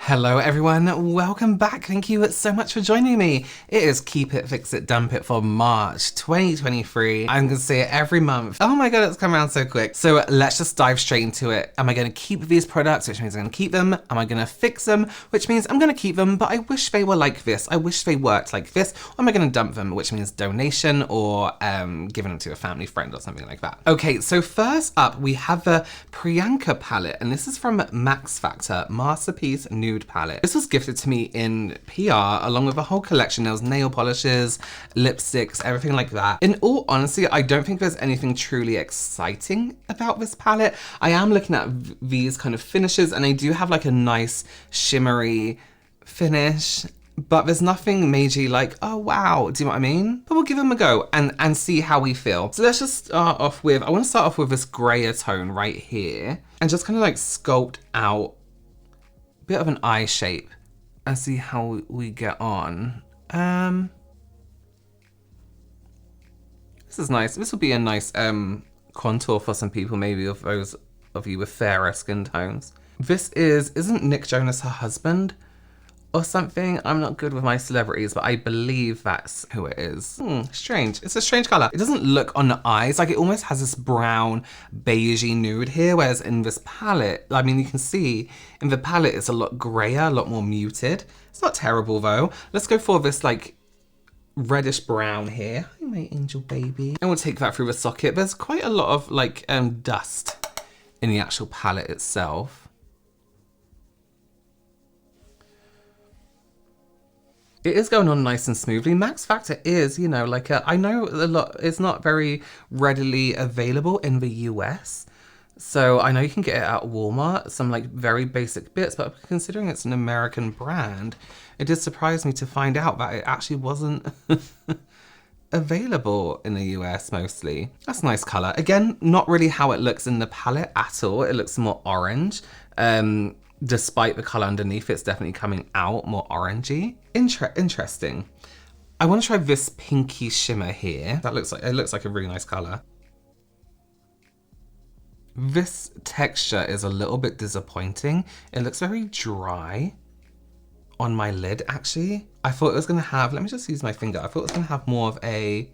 Hello everyone, welcome back. Thank you so much for joining me. It is Keep It, Fix It, Dump It for March 2023. I'm gonna say it every month. Oh my god, it's come around so quick. So let's just dive straight into it. Am I gonna keep these products, which means I'm gonna keep them? Am I gonna fix them, which means I'm gonna keep them, but I wish they were like this. I wish they worked like this. Or am I gonna dump them, which means donation or giving them to a family friend or something like that. Okay, so first up, we have the Priyanka palette, and this is from Max Factor Masterpiece Nude palette. This was gifted to me in PR along with a whole collection. There was nail polishes, lipsticks, everything like that. In all honesty, I don't think there's anything truly exciting about this palette. I am looking at these kind of finishes and they do have like a nice shimmery finish, but there's nothing majorly like, oh wow, do you know what I mean? But we'll give them a go and see how we feel. So let's just start off with, I want to start off with this grayer tone right here and just kind of like sculpt out bit of an eye shape and see how we get on. This is nice. This will be a nice contour for some people, maybe of those of you with fairer skin tones. This isn't Nick Jonas her husband or something? I'm not good with my celebrities, but I believe that's who it is. Strange. It's a strange color. It doesn't look on the eyes, like it almost has this brown beigey nude here, whereas in this palette, I mean, you can see in the palette it's a lot grayer, a lot more muted. It's not terrible though. Let's go for this like reddish brown here. Hi, my angel baby. And we'll take that through the socket. There's quite a lot of like dust in the actual palette itself. It is going on nice and smoothly. Max Factor is, you know, like I know a lot, it's not very readily available in the US. So I know you can get it at Walmart, some like very basic bits, but considering it's an American brand, it did surprise me to find out that it actually wasn't available in the US mostly. That's a nice color. Again, not really how it looks in the palette at all. It looks more orange. Despite the color underneath, it's definitely coming out more orangey. Interesting. I want to try this pinky shimmer here. That looks like a really nice color. This texture is a little bit disappointing. It looks very dry on my lid, actually. I thought it was gonna have, let me just use my finger. I thought it was gonna have more of a,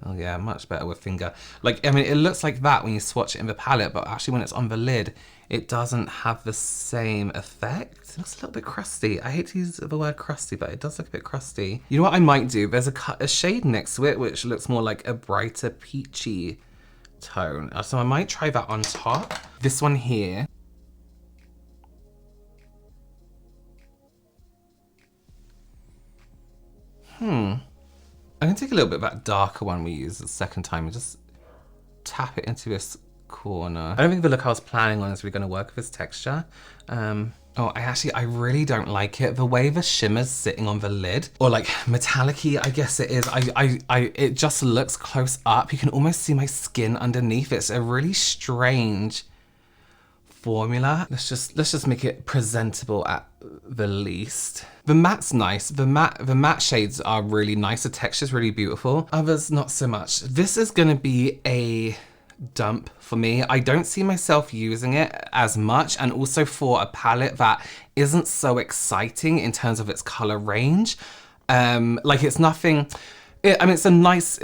oh yeah, much better with finger. Like, I mean, it looks like that when you swatch it in the palette, but actually when it's on the lid, it doesn't have the same effect. It looks a little bit crusty. I hate to use the word crusty, but it does look a bit crusty. You know what I might do? There's a shade next to it, which looks more like a brighter peachy tone. So I might try that on top. This one here. I'm gonna take a little bit of that darker one we used the second time and just tap it into this corner. I don't think the look I was planning on is really gonna work with this texture. Oh, I really don't like it. The way the shimmer's sitting on the lid, or like metallic-y, I guess it is. It just looks close up. You can almost see my skin underneath. It's a really strange formula. Let's just make it presentable at the least. The matte's nice. The matte shades are really nice. The texture's really beautiful. Others, not so much. This is gonna be a dump for me. I don't see myself using it as much, and also for a palette that isn't so exciting in terms of its color range. Like it's nothing, I mean, it's a nice,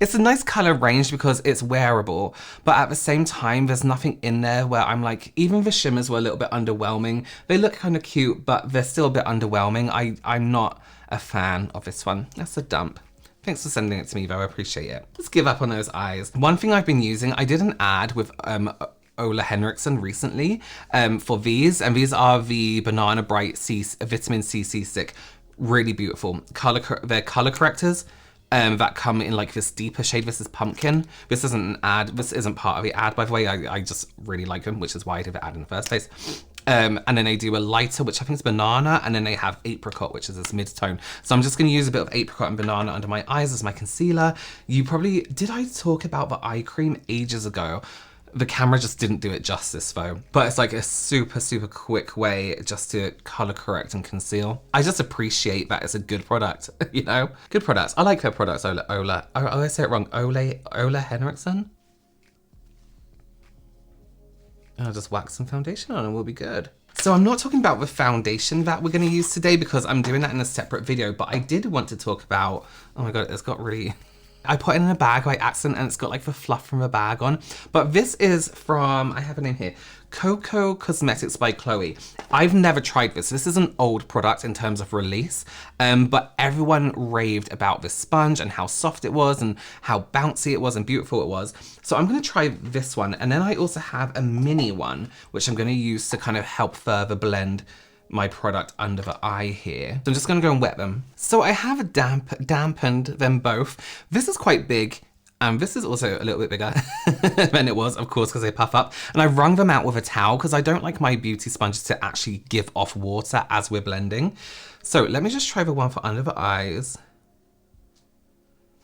it's a nice color range because it's wearable, but at the same time, there's nothing in there where I'm like, even the shimmers were a little bit underwhelming. They look kind of cute, but they're still a bit underwhelming. I'm not a fan of this one. That's a dump. Thanks for sending it to me though, I appreciate it. Let's give up on those eyes. One thing I've been using, I did an ad with Ola Henriksen recently for these, and these are the Banana Bright Vitamin C Stick. Really beautiful. They're color correctors that come in like this deeper shade. This is pumpkin. This isn't an ad, this isn't part of the ad, by the way. I just really like them, which is why I did the ad in the first place. And then they do a lighter, which I think is banana, and then they have apricot, which is this mid-tone. So I'm just gonna use a bit of apricot and banana under my eyes as my concealer. You probably, did I talk about the eye cream ages ago? The camera just didn't do it justice though. But it's like a super, super quick way just to color correct and conceal. I just appreciate that it's a good product, you know? Good products. I like her products, Ola. Oh, I say it wrong. Ola Henriksen? And I'll just wax some foundation on and we'll be good. So I'm not talking about the foundation that we're going to use today because I'm doing that in a separate video, but I did want to talk about, oh my God, it's got really, I put it in a bag by accident and it's got like the fluff from a bag on. But this is from, I have a name here, Coco Cosmetics by Chloe. I've never tried this. This is an old product in terms of release, but everyone raved about this sponge and how soft it was and how bouncy it was and beautiful it was. So I'm gonna try this one. And then I also have a mini one, which I'm gonna use to kind of help further blend my product under the eye here. So I'm just gonna go and wet them. So I have dampened them both. This is quite big. This is also a little bit bigger than it was, of course, because they puff up. And I wrung them out with a towel because I don't like my beauty sponges to actually give off water as we're blending. So let me just try the one for under the eyes.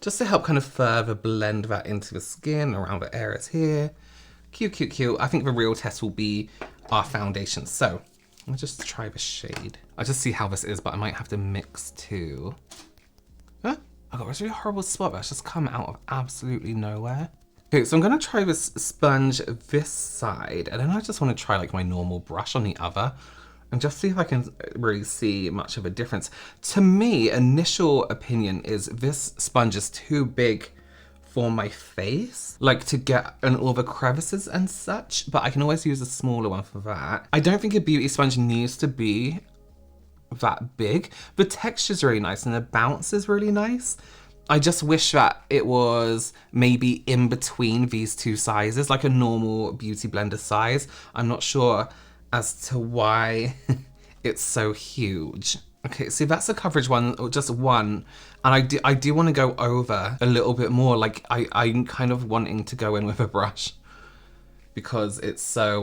Just to help kind of further blend that into the skin around the areas here. Cute, cute, cute. I think the real test will be our foundation. So let me just try the shade. I'll just see how this is, but I might have to mix too. Huh? Oh God, it's a really horrible spot that's just come out of absolutely nowhere. Okay, so I'm gonna try this sponge this side, and then I just wanna try like my normal brush on the other, and just see if I can really see much of a difference. To me, initial opinion is this sponge is too big for my face, like to get in all the crevices and such, but I can always use a smaller one for that. I don't think a beauty sponge needs to be that big. The texture's really nice and the bounce is really nice. I just wish that it was maybe in between these two sizes, like a normal beauty blender size. I'm not sure as to why it's so huge. Okay, see that's the coverage one, or just one. And I do want to go over a little bit more. Like I'm kind of wanting to go in with a brush because it's so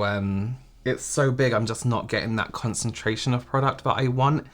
big, I'm just not getting that concentration of product that I want,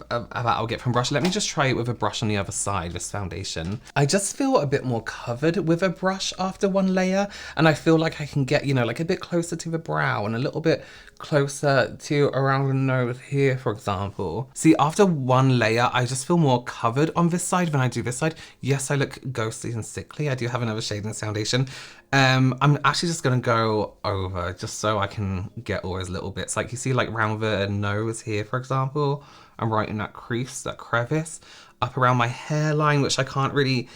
that I'll get from brush. Let me just try it with a brush on the other side, this foundation. I just feel a bit more covered with a brush after one layer, and I feel like I can get, you know, like a bit closer to the brow and a little bit closer to around the nose here, for example. See, after one layer, I just feel more covered on this side than I do this side. Yes, I look ghostly and sickly. I do have another shade in this foundation. I'm actually just gonna go over just so I can get all those little bits. Like you see like around the nose here, for example, I'm right in that crease, that crevice, up around my hairline, which I can't really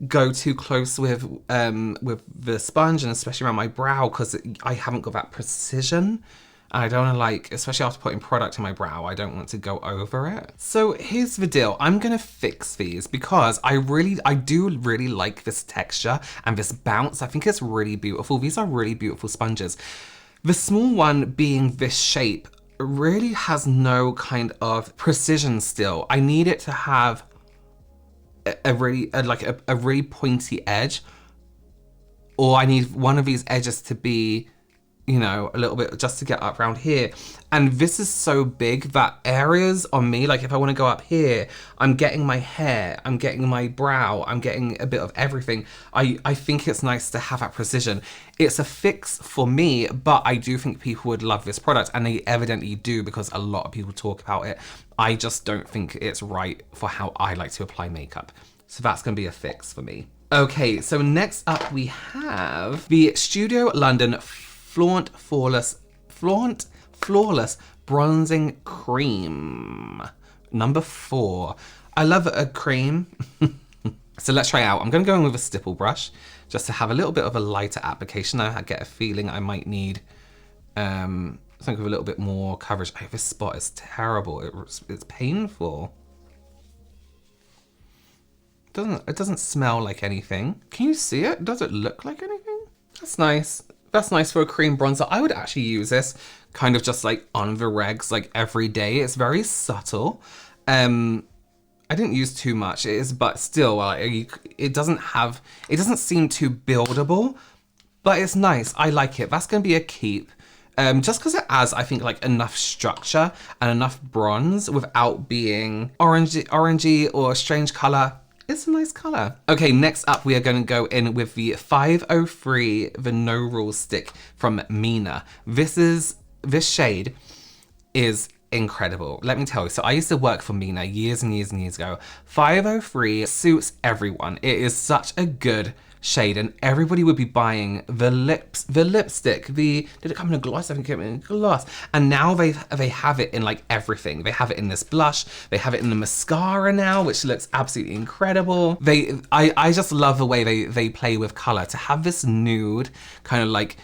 go too close with the sponge, and especially around my brow because I haven't got that precision. I don't want to, like, especially after putting product in my brow, I don't want to go over it. So here's the deal. I'm going to fix these because I do really like this texture and this bounce. I think it's really beautiful. These are really beautiful sponges. The small one being this shape really has no kind of precision still. I need it to have a really pointy edge, or I need one of these edges to be, you know, a little bit just to get up around here. And this is so big that areas on me, like if I want to go up here, I'm getting my hair, I'm getting my brow, I'm getting a bit of everything. I think it's nice to have that precision. It's a fix for me, but I do think people would love this product, and they evidently do because a lot of people talk about it. I just don't think it's right for how I like to apply makeup. So that's going to be a fix for me. Okay, so next up we have the Studio London Flaunt Flawless Bronzing Cream, number 4. I love a cream. So let's try it out. I'm gonna go in with a stipple brush just to have a little bit of a lighter application. I get a feeling I might need something with a little bit more coverage. Oh, this spot is terrible. It's painful. It doesn't smell like anything. Can you see it? Does it look like anything? That's nice. That's nice for a cream bronzer. I would actually use this kind of just like on the regs, like every day. It's very subtle. I didn't use too much, but still, it doesn't seem too buildable, but it's nice. I like it. That's gonna be a keep. Just because it adds, I think, like enough structure and enough bronze without being orangey or a strange color. It's a nice color. Okay, next up we are going to go in with the 503 The No Rules Stick from Mina. This shade is incredible. Let me tell you. So I used to work for Mina years and years and years ago. 503 suits everyone. It is such a good shade, and everybody would be buying the lipstick. Did it come in a gloss? I think it came in a gloss. And now they have it in like everything. They have it in this blush. They have it in the mascara now, which looks absolutely incredible. I just love the way they play with color. To have this nude kind of like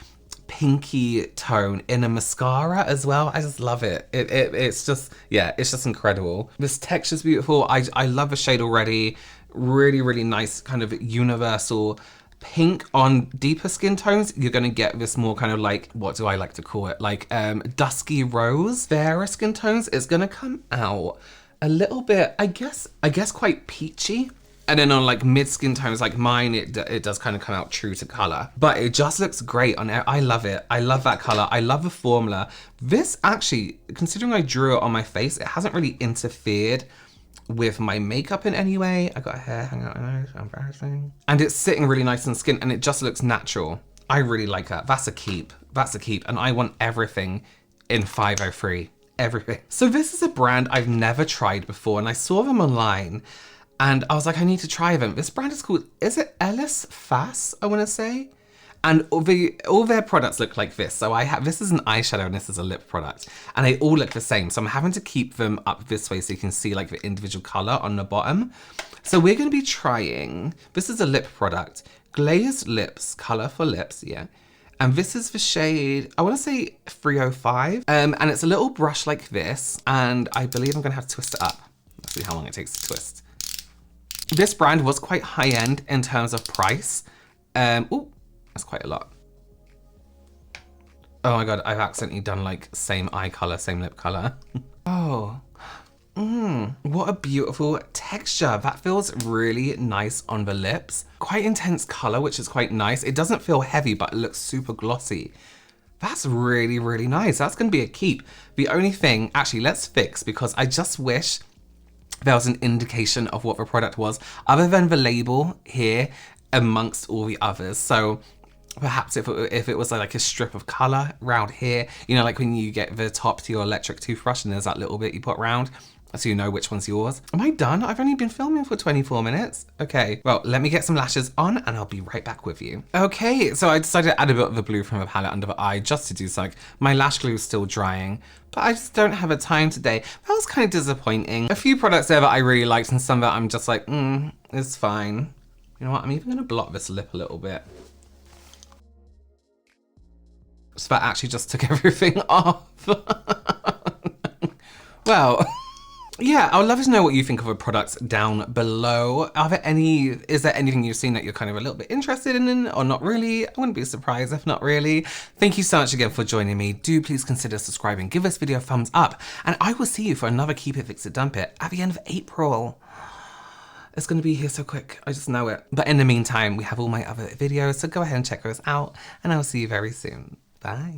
pinky tone in a mascara as well, I just love it. It's just, yeah, it's just incredible. This texture's beautiful. I love the shade already. Really, really nice kind of universal pink. On deeper skin tones, you're gonna get this more kind of like, what do I like to call it? Like dusky rose. Fairer skin tones, it's gonna come out a little bit, I guess quite peachy. And then on like mid skin tones like mine, it does kind of come out true to color. But it just looks great on it. I love it. I love that color. I love the formula. This actually, considering I drew it on my face, it hasn't really interfered with my makeup in any way. I got a hair hanging out my nose, embarrassing. And it's sitting really nice on the skin and it just looks natural. I really like that. That's a keep. That's a keep. And I want everything in 503. Everything. So this is a brand I've never tried before, and I saw them online. And I was like, I need to try them. This brand is called, is it Ellis Fass, I want to say? And all their products look like this. So this is an eyeshadow and this is a lip product. And they all look the same. So I'm having to keep them up this way so you can see like the individual color on the bottom. So we're going to be trying, this is a lip product, Glazed Lips, color for lips, yeah. And this is the shade, I want to say 305. And it's a little brush like this. And I believe I'm going to have to twist it up. Let's see how long it takes to twist. This brand was quite high-end in terms of price. Oh, that's quite a lot. Oh my God, I've accidentally done like same eye color, same lip color. Oh, what a beautiful texture. That feels really nice on the lips. Quite intense color, which is quite nice. It doesn't feel heavy, but it looks super glossy. That's really, really nice. That's gonna be a keep. The only thing, actually let's fix, because I just wish there was an indication of what the product was other than the label here amongst all the others. So perhaps if it was like a strip of color around here, you know, like when you get the top to your electric toothbrush and there's that little bit you put around so you know which one's yours. Am I done? I've only been filming for 24 minutes. Okay, well, let me get some lashes on and I'll be right back with you. Okay, so I decided to add a bit of the blue from the palette under the eye just to do something. My lash glue is still drying, but I just don't have a time today. That was kind of disappointing. A few products there that I really liked and some that I'm just like, it's fine. You know what, I'm even gonna blot this lip a little bit. So that actually just took everything off. Well, yeah, I would love to know what you think of the products down below. Is there anything you've seen that you're kind of a little bit interested in or not really? I wouldn't be surprised if not really. Thank you so much again for joining me. Do please consider subscribing, give this video a thumbs up, and I will see you for another Keep It, Fix It, Dump It at the end of April. It's gonna be here so quick, I just know it. But in the meantime, we have all my other videos, so go ahead and check those out, and I'll see you very soon. Bye.